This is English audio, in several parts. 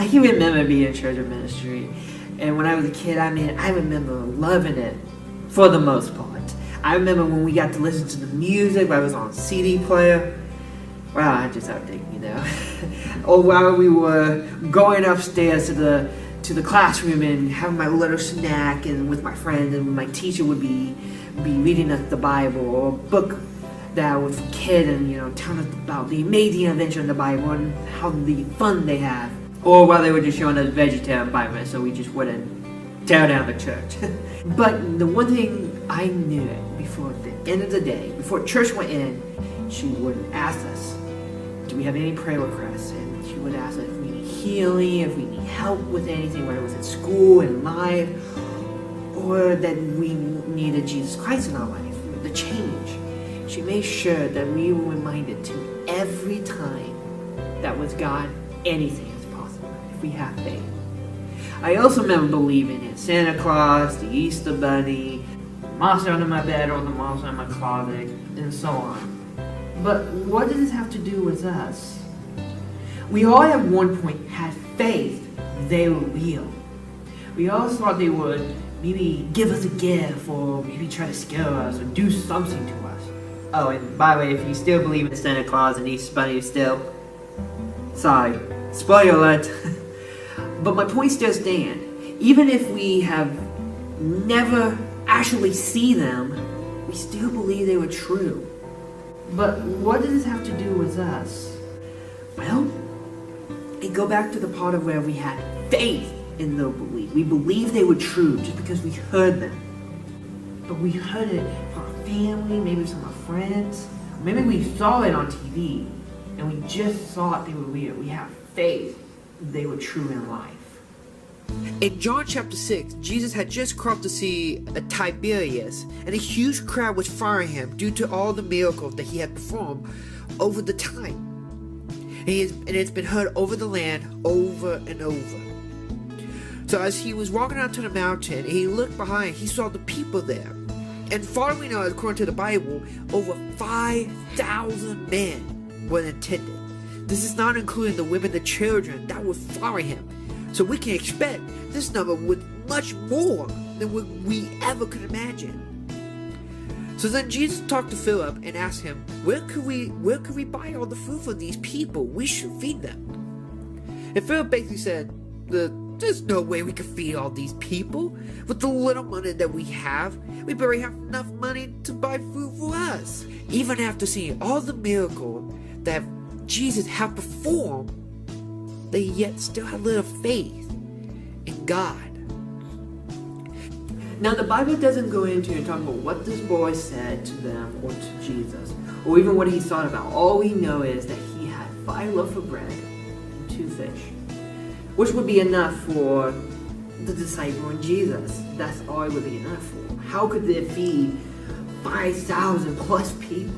I can remember being in church or ministry, and when I was a kid, I remember loving it for the most part. I remember when we got to listen to the music, I was on CD player. Wow, I just outtake me now. Or while we were going upstairs to the classroom and having my little snack and with my friends, and my teacher would be reading us the Bible or a book that was for kids, and telling us about the amazing adventure in the Bible and how the fun they have. Or while they were just showing us vegetarian Bible, so we just wouldn't tear down the church. But the one thing I knew before the end of the day, before church went in, she would ask us, do we have any prayer requests? And she would ask us if we need healing, if we need help with anything, whether it was at school, in life, or that we needed Jesus Christ in our life, the change. She made sure that we were reminded to every time that with God, anything is possible if we have faith. I also remember believing in Santa Claus, the Easter Bunny, the monster under my bed or the monster in my closet, and so on. But what does this have to do with us? We all at one point had faith they were real. We all thought they would maybe give us a gift or maybe try to scare us or do something to us. Oh, and by the way, if you still believe in Santa Claus and Easter Bunny still, sorry, spoiler alert. But my point still stands. Even if we have never actually seen them, we still believe they were true. But what does this have to do with us? Well, it go back to the part of where we had faith in the belief. We believed they were true just because we heard them. But we heard it from our family, maybe from our friends. Maybe we saw it on TV and we just thought they were real. We have faith they were true in life. In John chapter 6, Jesus had just crossed the sea at Tiberias, and a huge crowd was following him due to all the miracles that he had performed over the time. And it's been heard over the land over and over. So as he was walking out to the mountain, and he looked behind, he saw the people there. And following us, according to the Bible, over 5,000 men were attended. This is not including the women and children that would follow him. So we can expect this number with much more than what we ever could imagine. So then Jesus talked to Philip and asked him, where could we buy all the food for these people? We should feed them. And Philip basically said, there's no way we can feed all these people. With the little money that we have, we barely have enough money to buy food for us. Even after seeing all the miracles that Jesus had performed, they yet still had little faith in God. Now the Bible doesn't go into and talk about what this boy said to them or to Jesus, or even what he thought about. All we know is that he had 5 loaves of bread and 2 fish, which would be enough for the disciple and Jesus. That's all it would be enough for. How could they feed 5,000 plus people?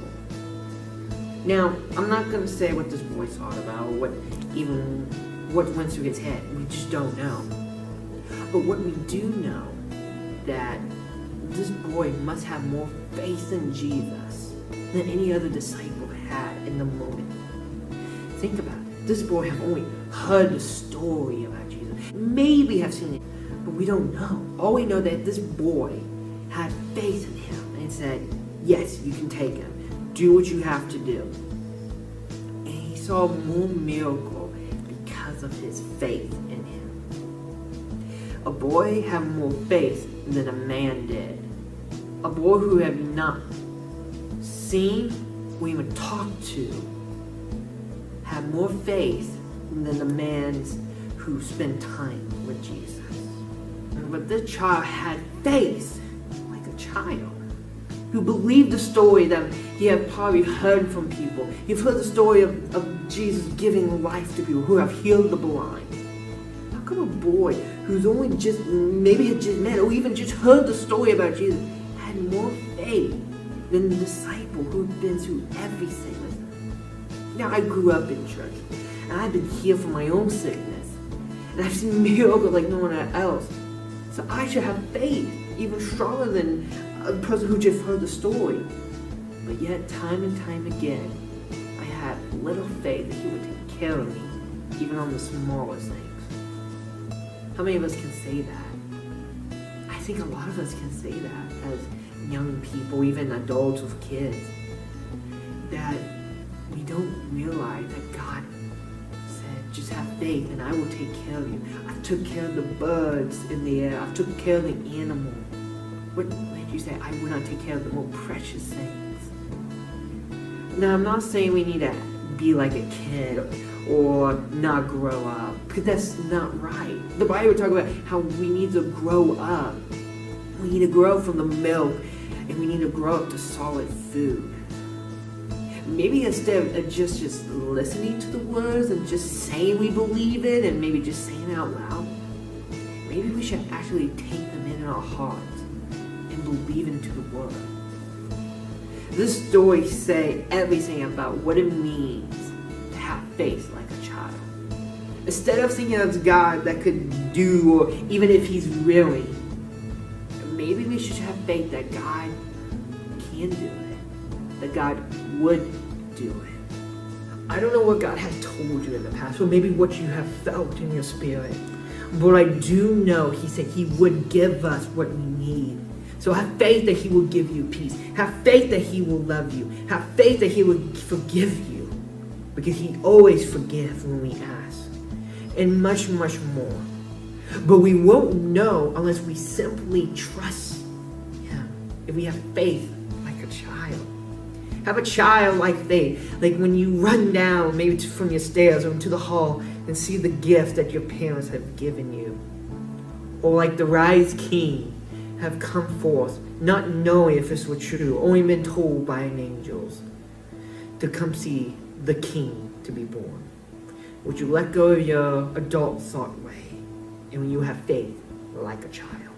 Now, I'm not going to say what this boy thought about, or what went through his head. We just don't know. But what we do know, that this boy must have more faith in Jesus than any other disciple had in the moment. Think about it. This boy have only heard the story about Jesus. Maybe have seen it, but we don't know. All we know that this boy had faith in him and said, yes, you can take him. Do what you have to do. And he saw more miracle because of his faith in him. A boy had more faith than a man did. A boy who had not seen or even talked to had more faith than the man who spent time with Jesus. But this child had faith like a child, who believed the story that he had probably heard from people. You've heard the story of Jesus giving life to people, who have healed the blind. How come a boy who's only maybe had just met or even just heard the story about Jesus had more faith than the disciple who'd been through everything with him? Now, I grew up in church, and I've been healed from my own sickness, and I've seen miracles like no one else. So I should have faith, even stronger than a person who just heard the story. But yet, time and time again, I had little faith that he would take care of me, even on the smallest things. How many of us can say that? I think a lot of us can say that as young people, even adults with kids, that we don't realize that God said, just have faith and I will take care of you. I took care of the birds in the air. I took care of the animal. What did you say? I will not take care of the more precious things. Now, I'm not saying we need to be like a kid or not grow up, because that's not right. The Bible talks about how we need to grow up. We need to grow from the milk, and we need to grow up to solid food. Maybe instead of just listening to the words and just saying we believe it and maybe just saying it out loud, maybe we should actually take them in our hearts and believe into the word. This story say everything about what it means to have faith like a child. Instead of thinking of God that could do, or even if he's really, maybe we should have faith that God can do it, that God would do it. I don't know what God has told you in the past, or maybe what you have felt in your spirit, but I do know he said he would give us what we need. So have faith that he will give you peace. Have faith that he will love you. Have faith that he will forgive you, because he always forgives when we ask, and much, much more. But we won't know unless we simply trust him. If we have faith like a child. Have a childlike faith. Like when you run down maybe from your stairs or into the hall and see the gift that your parents have given you. Or like the wise king have come forth, not knowing if this were true, only been told by an angels to come see the king to be born. Would you let go of your adult thought way, and when you have faith like a child?